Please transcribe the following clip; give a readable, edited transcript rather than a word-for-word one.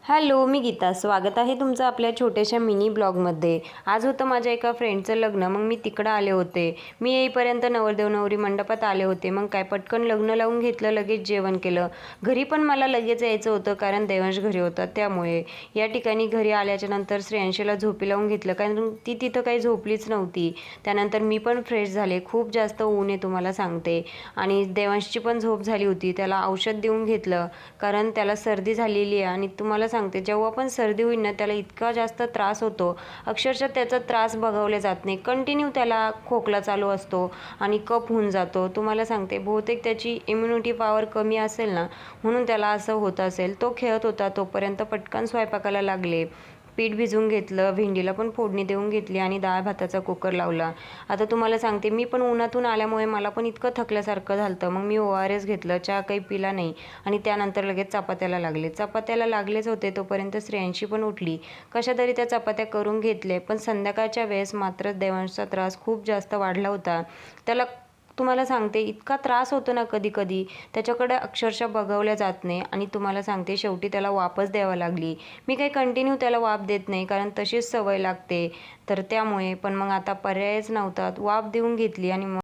Hello, मी गीता. स्वागत आहे तुमचं आपल्या छोट्याशा मिनी ब्लॉगमध्ये. आज होतं माझ्या एका फ्रेंडचं लग्न. मग मी तिकडं आले होते. मी येईपर्यंत नवरदेव नवरी मंडपात आले होते. मग काय पटकन लग्न लावून घेतलं, लगेच जेवण केलं. घरी पण मला लगेच यायचं होतं कारण देवांश घरी होता. त्यामुळे या ठिकाणी घरी आल्याच्या नंतर श्रेयांशीला झोपी लावून घेतलं कारण ती तिथं काही झोपलीच नव्हती. त्यानंतर मी पण फ्रेश झाले. खूप जास्त ऊन आहे तुम्हाला सांगते. आणि देवांशची पण झोप झाली होती. त्याला औषध देऊन घेतलं कारण त्याला सर्दी झालेली आहे. आणि तुम्हाला सांगते, जेव्हा पण सर्दी होईल ना, त्याला इतका जास्त त्रास होतो, अक्षरशः त्याचा त्रास बघवला जात नाही. कंटिन्यू त्याला खोकला चालू असतो आणि कफ होऊन जातो. तुम्हाला सांगते, बहुतेक त्याची इम्युनिटी पॉवर कमी असेल ना, म्हणून त्याला असं होत असेल. तो खेळत होता तोपर्यंत पटकन स्वयंपाकाला लागले. पीठ भिजवून घेतलं, भेंडीला पण फोडणी देऊन घेतली आणि डाळ भाताचा कुकर लावला. आता तुम्हाला सांगते, मी पण उन्हातून आल्यामुळे मला पण इतकं थकल्यासारखं झालं. मग मी ORS घेतलं, चहा काही पिला नाही आणि त्यानंतर लगेच चपात्याला लागले. चपात्याला लागलेच होते तोपर्यंत श्रेयांशी पण उठली. कशातरी त्या चपात्या करून घेतले. पण संध्याकाळच्या वेळेस मात्र देवांशचा त्रास खूप जास्त वाढला होता. त्याला तुम्हाला सांगते, इतका त्रास होतो ना कधी कधी, त्याच्याकडे अक्षरशः बघवल्या जात नाही. आणि तुम्हाला सांगते, शेवटी त्याला वापच द्यावं लागली. मी काही कंटिन्यू त्याला वाफ देत नाही कारण तशीच सवय लागते. तर त्यामुळे पण मग आता पर्यायच नव्हता, वाफ देऊन घेतली आणि